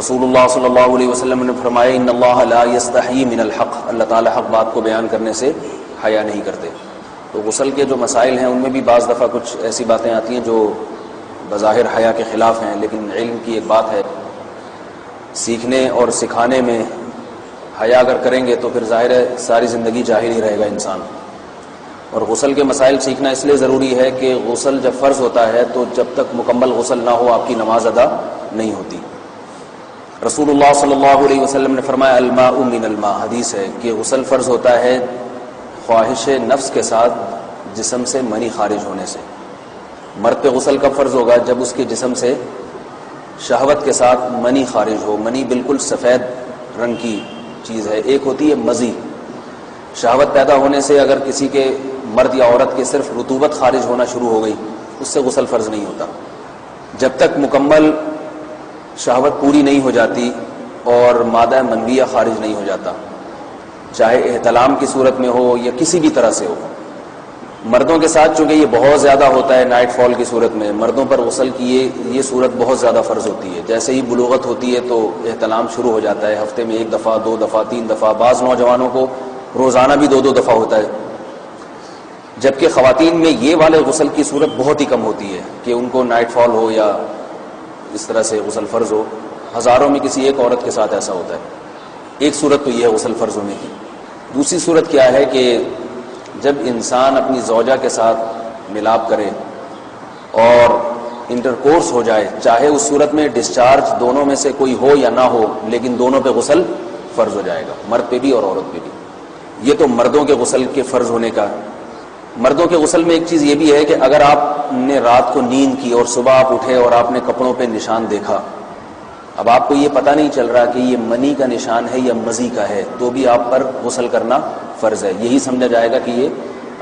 رسول اللہ صلی اللہ علیہ وسلم نے فرمایا ان اللہ لا یستحیی من الحق، اللہ تعالیٰ حق بات کو بیان کرنے سے حیا نہیں کرتے۔ تو غسل کے جو مسائل ہیں ان میں بھی بعض دفعہ کچھ ایسی باتیں آتی ہیں جو بظاہر حیا کے خلاف ہیں، لیکن علم کی ایک بات ہے، سیکھنے اور سکھانے میں حیا اگر کریں گے تو پھر ظاہر ہے ساری زندگی جاہل ہی رہے گا انسان۔ اور غسل کے مسائل سیکھنا اس لیے ضروری ہے کہ غسل جب فرض ہوتا ہے تو جب تک مکمل غسل نہ ہو آپ کی نماز ادا نہیں ہوتی۔ رسول اللہ صلی اللہ علیہ وسلم نے فرمایا الماء من الماء، حدیث ہے کہ غسل فرض ہوتا ہے خواہش نفس کے ساتھ جسم سے منی خارج ہونے سے۔ مرد پہ غسل کب فرض ہوگا؟ جب اس کے جسم سے شہوت کے ساتھ منی خارج ہو۔ منی بالکل سفید رنگ کی چیز ہے، ایک ہوتی ہے مزی، شہوت پیدا ہونے سے اگر کسی کے مرد یا عورت کے صرف رطوبت خارج ہونا شروع ہو گئی اس سے غسل فرض نہیں ہوتا۔ جب تک مکمل شہوت پوری نہیں ہو جاتی اور مادہ منویہ خارج نہیں ہو جاتا، چاہے احتلام کی صورت میں ہو یا کسی بھی طرح سے ہو۔ مردوں کے ساتھ چونکہ یہ بہت زیادہ ہوتا ہے، نائٹ فال کی صورت میں مردوں پر غسل کی یہ صورت بہت زیادہ فرض ہوتی ہے۔ جیسے ہی بلوغت ہوتی ہے تو احتلام شروع ہو جاتا ہے، ہفتے میں 1 دفعہ 2 دفعہ 3 دفعہ، بعض نوجوانوں کو روزانہ بھی 2 دفعہ ہوتا ہے، جبکہ خواتین میں یہ والے غسل کی صورت بہت ہی کم ہوتی ہے کہ ان کو نائٹ فال ہو یا اس طرح سے غسل فرض ہو۔ ہزاروں میں کسی ایک عورت کے ساتھ ایسا ہوتا ہے۔ ایک صورت تو یہ ہے غسل فرض ہونے کی۔ دوسری صورت کیا ہے کہ جب انسان اپنی زوجہ کے ساتھ ملاپ کرے اور انٹرکورس ہو جائے، چاہے اس صورت میں ڈسچارج دونوں میں سے کوئی ہو یا نہ ہو، لیکن دونوں پہ غسل فرض ہو جائے گا، مرد پہ بھی اور عورت پہ بھی۔ یہ تو مردوں کے غسل کے فرض ہونے کا۔ مردوں کے غسل میں ایک چیز یہ بھی ہے کہ اگر آپ نے رات کو نیند کی اور صبح آپ اٹھے اور آپ نے کپڑوں پہ نشان دیکھا، اب آپ کو یہ پتہ نہیں چل رہا کہ یہ منی کا نشان ہے یا مزی کا ہے، تو بھی آپ پر غسل کرنا فرض ہے۔ یہی سمجھا جائے گا کہ یہ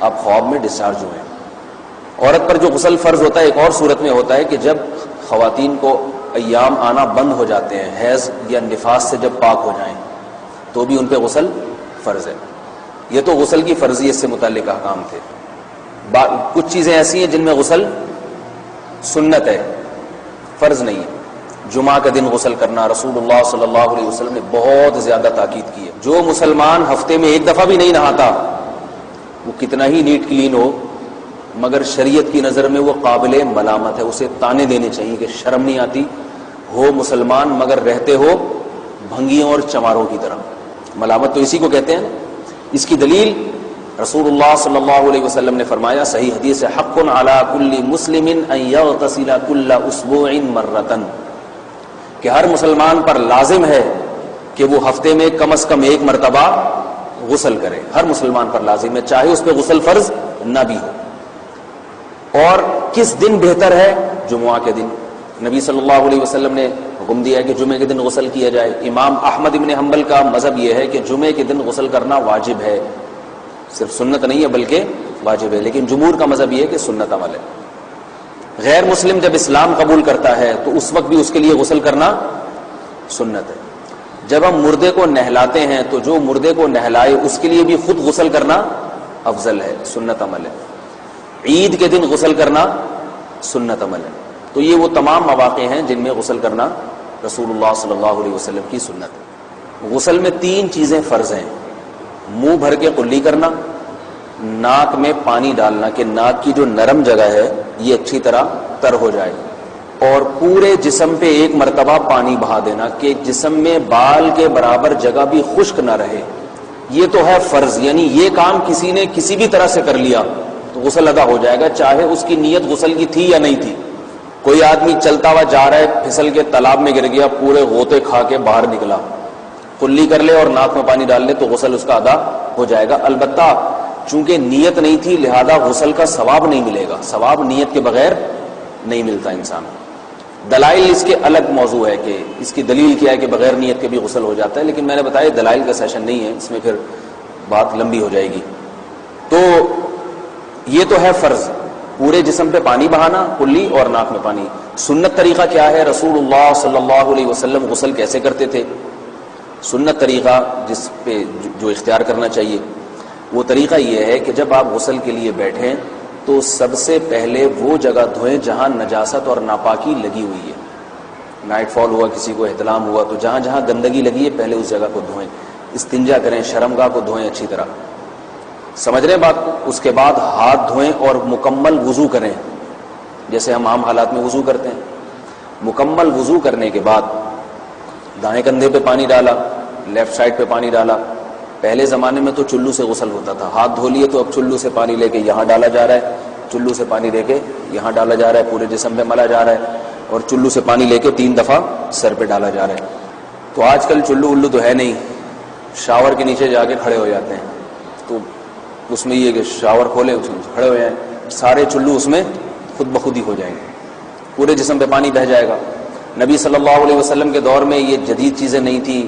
آپ خواب میں ڈسچارج ہوئے ہیں۔ عورت پر جو غسل فرض ہوتا ہے ایک اور صورت میں ہوتا ہے کہ جب خواتین کو ایام آنا بند ہو جاتے ہیں، حیض یا نفاس سے جب پاک ہو جائیں تو بھی ان پہ غسل فرض ہے۔ یہ تو غسل کی فرضیت سے متعلق احکام تھے۔ کچھ چیزیں ایسی ہیں جن میں غسل سنت ہے، فرض نہیں ہے۔ جمعہ کا دن غسل کرنا، رسول اللہ صلی اللہ علیہ وسلم نے بہت زیادہ تاکید کی ہے۔ جو مسلمان ہفتے میں 1 دفعہ بھی نہیں نہاتا، وہ کتنا ہی نیٹ کلین ہو، مگر شریعت کی نظر میں وہ قابل ملامت ہے، اسے تانے دینے چاہیے کہ شرم نہیں آتی ہو مسلمان مگر رہتے ہو بھنگیوں اور چماروں کی طرح۔ ملامت تو اسی کو کہتے ہیں۔ اس کی دلیل رسول اللہ صلی اللہ علیہ وسلم نے فرمایا، صحیح حدیث ہے، حق علی کل مسلم ان یغتسل کل اسبوع مرۃ، کہ ہر مسلمان پر لازم ہے کہ وہ ہفتے میں کم از کم 1 مرتبہ غسل کرے۔ ہر مسلمان پر لازم ہے، چاہے اس پہ غسل فرض نہ بھی ہو۔ اور کس دن بہتر ہے؟ جمعہ کے دن۔ نبی صلی اللہ علیہ وسلم نے حکم دیا ہے کہ جمعے کے دن غسل کیا جائے۔ امام احمد ابن حنبل کا مذہب یہ ہے کہ جمعے کے دن غسل کرنا واجب ہے، صرف سنت نہیں ہے بلکہ واجب ہے، لیکن جمہور کا مذہب یہ ہے کہ سنت عمل ہے۔ غیر مسلم جب اسلام قبول کرتا ہے تو اس وقت بھی اس کے لیے غسل کرنا سنت ہے۔ جب ہم مردے کو نہلاتے ہیں تو جو مردے کو نہلائے اس کے لیے بھی خود غسل کرنا افضل ہے، سنت عمل ہے۔ عید کے دن غسل کرنا سنت عمل ہے۔ تو یہ وہ تمام مواقع ہیں جن میں غسل کرنا رسول اللہ صلی اللہ علیہ وسلم کی سنت ہے۔ غسل میں 3 چیزیں فرض ہیں: منہ بھر کے قلی کرنا، ناک میں پانی ڈالنا کہ ناک کی جو نرم جگہ ہے یہ اچھی طرح تر ہو جائے، اور پورے جسم پہ 1 مرتبہ پانی بہا دینا کہ جسم میں بال کے برابر جگہ بھی خشک نہ رہے۔ یہ تو ہے فرض، یعنی یہ کام کسی نے کسی بھی طرح سے کر لیا تو غسل ادا ہو جائے گا، چاہے اس کی نیت غسل کی تھی یا نہیں تھی۔ کوئی آدمی چلتا ہوا جا رہا ہے، پھسل کے تالاب میں گر گیا، پورے غوطے کھا کے باہر نکلا، قلی کر لے اور ناک میں پانی ڈال لے تو غسل اس کا ادا ہو جائے گا۔ البتہ چونکہ نیت نہیں تھی لہذا غسل کا ثواب نہیں ملے گا، ثواب نیت کے بغیر نہیں ملتا انسان۔ دلائل اس کے الگ موضوع ہے کہ اس کی دلیل کیا ہے کہ بغیر نیت کے بھی غسل ہو جاتا ہے، لیکن میں نے بتایا دلائل کا سیشن نہیں ہے، اس میں پھر بات لمبی ہو جائے گی۔ تو یہ تو ہے فرض، پورے جسم پہ پانی بہانا، قلی اور ناک میں پانی۔ سنت طریقہ کیا ہے؟ رسول اللہ صلی اللہ علیہ وسلم غسل کیسے کرتے تھے؟ سنت طریقہ جس پہ جو اختیار کرنا چاہیے وہ طریقہ یہ ہے کہ جب آپ غسل کے لیے بیٹھیں تو سب سے پہلے وہ جگہ دھوئیں جہاں نجاست اور ناپاکی لگی ہوئی ہے۔ نائٹ فال ہوا، کسی کو احتلام ہوا، تو جہاں جہاں گندگی لگی ہے پہلے اس جگہ کو دھوئیں، استنجا کریں، شرمگاہ کو دھوئیں اچھی طرح، سمجھ رہے ہیں بات کو. اس کے بعد ہاتھ دھوئیں اور مکمل وضو کریں جیسے ہم عام حالات میں وضو کرتے ہیں. مکمل وضو کرنے کے بعد دائیں کندھے پہ پانی ڈالا، لیفٹ سائڈ پہ پانی ڈالا. پہلے زمانے میں تو چلو سے غسل ہوتا تھا، ہاتھ دھو لیے تو اب چلو سے پانی لے کے یہاں ڈالا جا رہا ہے، چلو سے پانی لے کے یہاں ڈالا جا رہا ہے، پورے جسم پہ ملا جا رہا ہے، اور چلو سے پانی لے کے 3 دفعہ سر پہ ڈالا جا رہا ہے. تو آج کل چلو الو تو ہے نہیں، شاور کے نیچے جا کے کھڑے ہو جاتے ہیں، تو اس میں یہ کہ شاور کھولے اس میں کھڑے ہو جائیں، سارے چلو اس میں خود بخود ہی ہو جائیں گے، پورے جسم پہ پانی بہہ جائے گا. نبی صلی اللہ علیہ وسلم کے دور میں یہ جدید چیزیں نہیں تھی،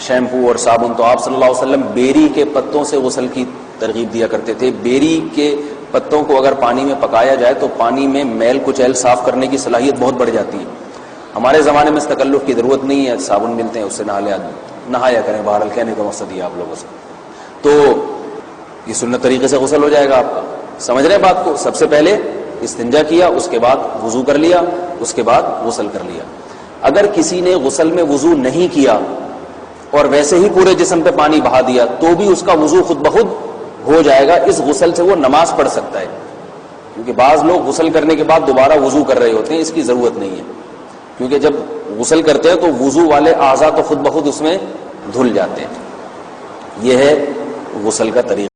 شیمپو اور صابن، تو آپ صلی اللہ علیہ وسلم بیری کے پتوں سے غسل کی ترغیب دیا کرتے تھے. بیری کے پتوں کو اگر پانی میں پکایا جائے تو پانی میں میل کچیل صاف کرنے کی صلاحیت بہت بڑھ جاتی ہے. ہمارے زمانے میں اس تکلف کی ضرورت نہیں ہے، صابن ملتے ہیں اس سے نہایا کریں. بہرحال کہنے کا مقصد یہ آپ لوگوں سے، تو یہ سنت طریقے سے غسل ہو جائے گا آپ کا. سمجھ رہے ہیں بات کو؟ سب سے پہلے استنجا کیا، اس کے بعد وضو کر لیا، اس کے بعد غسل کر لیا. اگر کسی نے غسل میں وضو نہیں کیا اور ویسے ہی پورے جسم پہ پانی بہا دیا تو بھی اس کا وضو خود بخود ہو جائے گا. اس غسل سے وہ نماز پڑھ سکتا ہے، کیونکہ بعض لوگ غسل کرنے کے بعد دوبارہ وضو کر رہے ہوتے ہیں، اس کی ضرورت نہیں ہے، کیونکہ جب غسل کرتے ہیں تو وضو والے اعضاء تو خود بخود اس میں دھل جاتے ہیں. یہ ہے غسل کا طریقہ.